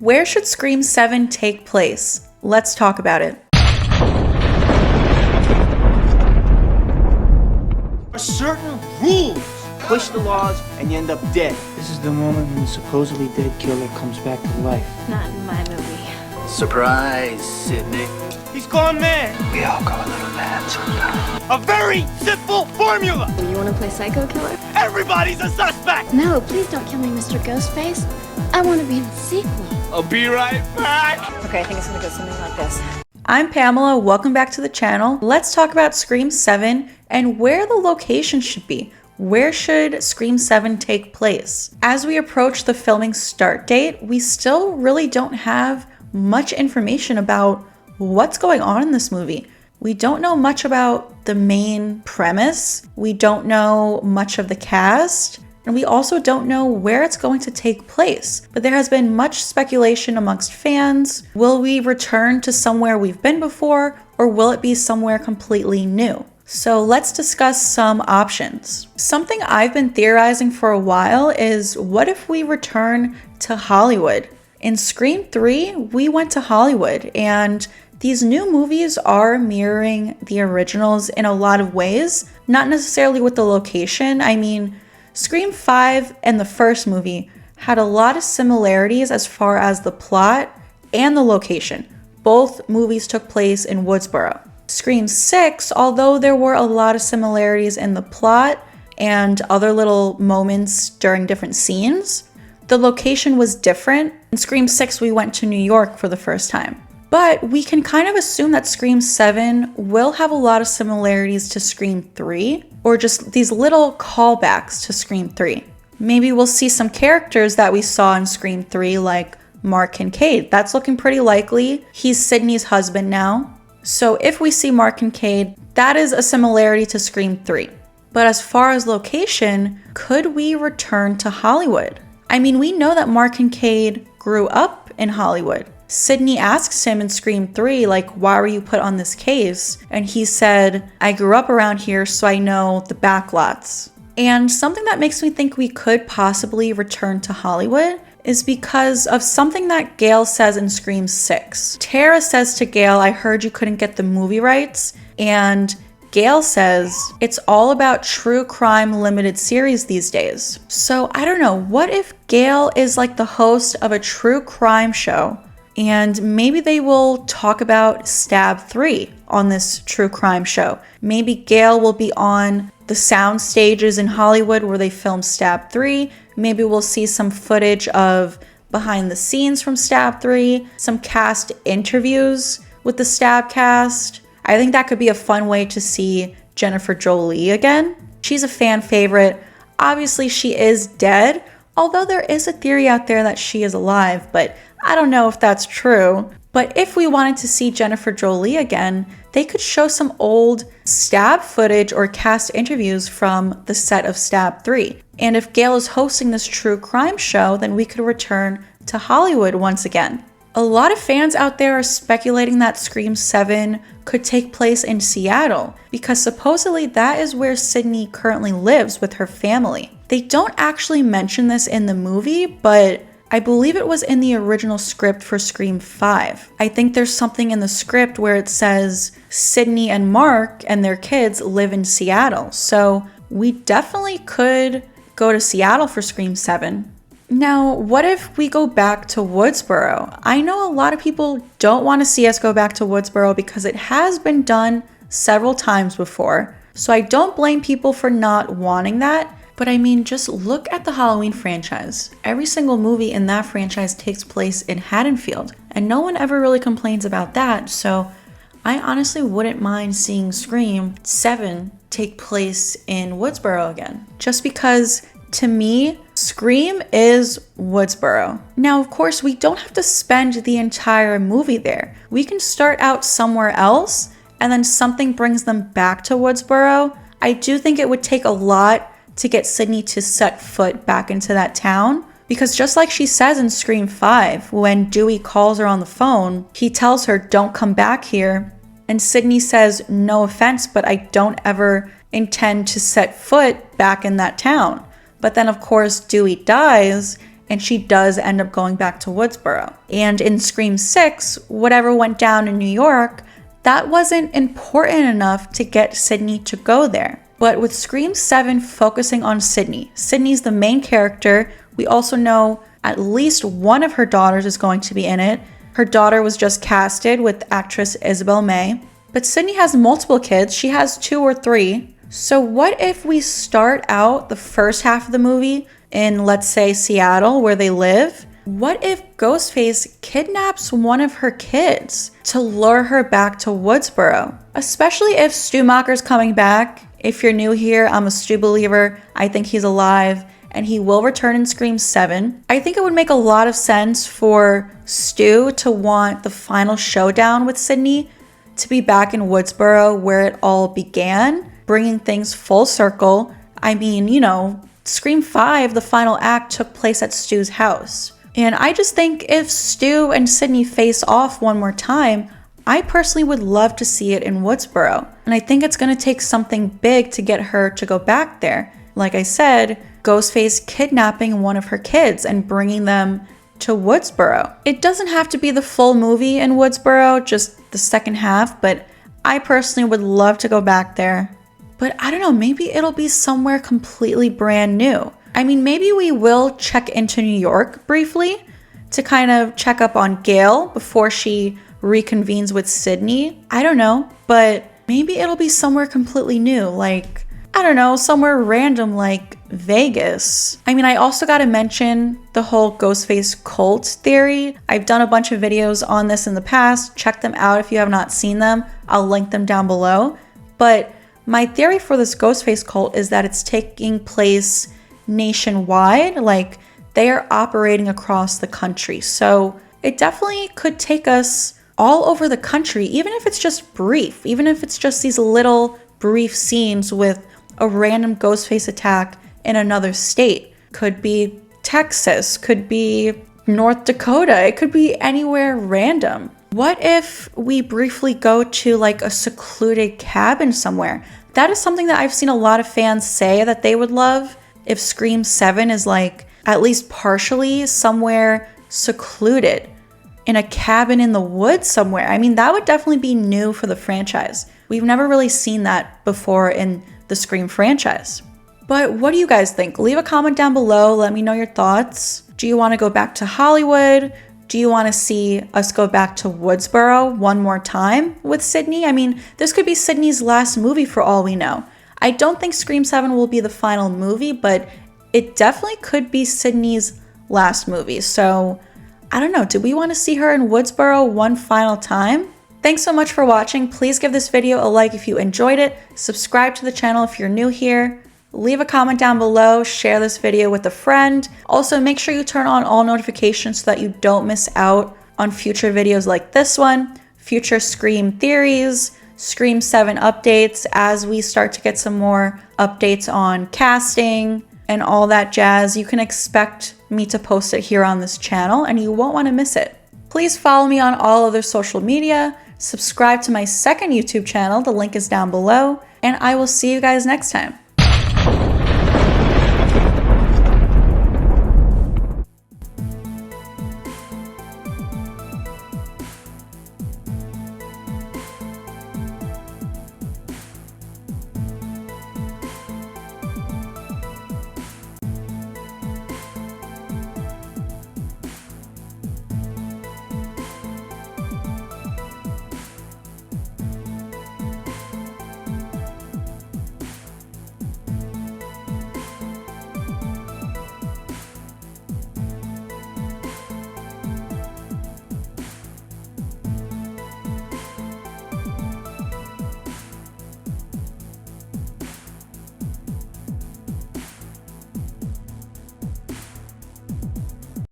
Where should Scream 7 take place? Let's talk about it. Certain rules. Push the laws and you end up dead. This is the moment when the supposedly dead killer comes back to life. Not in my movie. Surprise, Sidney. He's gone mad. We all go a little mad sometimes. A very simple formula. You want to play psycho killer? Everybody's a suspect. No, please don't kill me, Mr. Ghostface. I want to be in the sequel. I'll be right back. Okay, I think it's gonna go something like this. I'm Pamela, welcome back to the channel. Let's talk about Scream 7 and where the location should be. Where should Scream 7 take place? As we approach the filming start date, we still really don't have much information about what's going on in this movie. We don't know much about the main premise. We don't know much of the cast. And we also don't know where it's going to take place. But there has been much speculation amongst fans. Will we return to somewhere we've been before, or will it be somewhere completely new? So let's discuss some options. Something I've been theorizing for a while is, what if we return to Hollywood? In Scream 3, we went to Hollywood, and these new movies are mirroring the originals in a lot of ways, not necessarily with the location. I mean, Scream 5 and the first movie had a lot of similarities as far as the plot and the location. Both movies took place in Woodsboro. Scream 6, although there were a lot of similarities in the plot and other little moments during different scenes, the location was different. In Scream 6, we went to New York for the first time. But we can kind of assume that Scream 7 will have a lot of similarities to Scream 3, or just these little callbacks to Scream 3. Maybe we'll see some characters that we saw in Scream 3, like Mark Kincaid. That's looking pretty likely. He's Sidney's husband now. So if we see Mark Kincaid, that is a similarity to Scream 3. But as far as location, could we return to Hollywood? I mean, we know that Mark Kincaid grew up in Hollywood. Sidney asks him in Scream 3, like, why were you put on this case? And he said, I grew up around here, so I know the backlots. And something that makes me think we could possibly return to Hollywood is because of something that Gale says in Scream 6. Tara says to Gale, I heard you couldn't get the movie rights. And Gale says, it's all about true crime limited series these days. So I don't know, what if Gale is like the host of a true crime show, and maybe they will talk about Stab 3 on this true crime show. Maybe Gale will be on the sound stages in Hollywood where they filmed Stab 3. Maybe we'll see some footage of behind the scenes from Stab 3, some cast interviews with the Stab cast. I think that could be a fun way to see Jennifer Jolie again. She's a fan favorite. Obviously, she is dead, although there is a theory out there that she is alive, but I don't know if that's true. But if we wanted to see Jennifer Jolie again, they could show some old Stab footage or cast interviews from the set of Stab 3. And if Gale is hosting this true crime show, then we could return to Hollywood once again. A lot of fans out there are speculating that Scream 7 could take place in Seattle, because supposedly that is where Sidney currently lives with her family. They don't actually mention this in the movie, but I believe it was in the original script for Scream 5. I think there's something in the script where it says Sidney and Mark and their kids live in Seattle. So we definitely could go to Seattle for Scream 7. Now, what if we go back to Woodsboro? I know a lot of people don't want to see us go back to Woodsboro because it has been done several times before. So I don't blame people for not wanting that. But I mean, just look at the Halloween franchise. Every single movie in that franchise takes place in Haddonfield, and no one ever really complains about that. So I honestly wouldn't mind seeing Scream 7 take place in Woodsboro again. Just because, to me, Scream is Woodsboro. Now, of course, we don't have to spend the entire movie there. We can start out somewhere else, and then something brings them back to Woodsboro. I do think it would take a lot to get Sidney to set foot back into that town. Because just like she says in Scream 5, when Dewey calls her on the phone, he tells her, don't come back here. And Sidney says, no offense, but I don't ever intend to set foot back in that town. But then, of course, Dewey dies, and she does end up going back to Woodsboro. And in Scream 6, whatever went down in New York, that wasn't important enough to get Sidney to go there. But with Scream 7 focusing on Sidney, Sidney's the main character. We also know at least one of her daughters is going to be in it. Her daughter was just casted with actress Isabel May. But Sidney has multiple kids. She has 2 or 3. So what if we start out the first half of the movie in, let's say, Seattle, where they live? What if Ghostface kidnaps one of her kids to lure her back to Woodsboro? Especially if Stu Macher's coming back. If you're new here, I'm a Stu believer. I think he's alive and he will return in Scream 7. I think it would make a lot of sense for Stu to want the final showdown with Sidney to be back in Woodsboro where it all began, bringing things full circle. I mean, you know, Scream 5, the final act, took place at Stu's house. And I just think if Stu and Sidney face off one more time, I personally would love to see it in Woodsboro. And I think it's going to take something big to get her to go back there. Like I said, Ghostface kidnapping one of her kids and bringing them to Woodsboro. It doesn't have to be the full movie in Woodsboro, just the second half, but I personally would love to go back there. But I don't know, maybe it'll be somewhere completely brand new. I mean, maybe we will check into New York briefly to kind of check up on GALE before she reconvenes with Sidney. I don't know, but maybe it'll be somewhere completely new, like, I don't know, somewhere random like Vegas. I mean, I also got to mention the whole Ghostface cult theory. I've done a bunch of videos on this in the past. Check them out if you have not seen them. I'll link them down below. But my theory for this Ghostface cult is that it's taking place nationwide, like they are operating across the country. So it definitely could take us all over the country, even if it's just brief, even if it's just these little brief scenes with a random Ghostface attack in another state. Could be Texas, could be North Dakota, it could be anywhere random. What if we briefly go to like a secluded cabin somewhere? That is something that I've seen a lot of fans say that they would love. If Scream 7 is like at least partially somewhere secluded in a cabin in the woods somewhere. I mean, that would definitely be new for the franchise. We've never really seen that before in the Scream franchise. But what do you guys think? Leave a comment down below. Let me know your thoughts. Do you want to go back to Hollywood? Do you want to see us go back to Woodsboro one more time with Sidney? I mean, this could be Sidney's last movie for all we know. I don't think Scream 7 will be the final movie, but it definitely could be Sidney's last movie. So I don't know, do we want to see her in Woodsboro one final time? Thanks so much for watching. Please give this video a like if you enjoyed it. Subscribe to the channel if you're new here. Leave a comment down below. Share this video with a friend. Also, make sure you turn on all notifications so that you don't miss out on future videos like this one, future Scream theories, Scream 7 updates as we start to get some more updates on casting and all that jazz. You can expect me to post it here on this channel and you won't want to miss it. Please follow me on all other social media, subscribe to my second YouTube channel, the link is down below, and I will see you guys next time.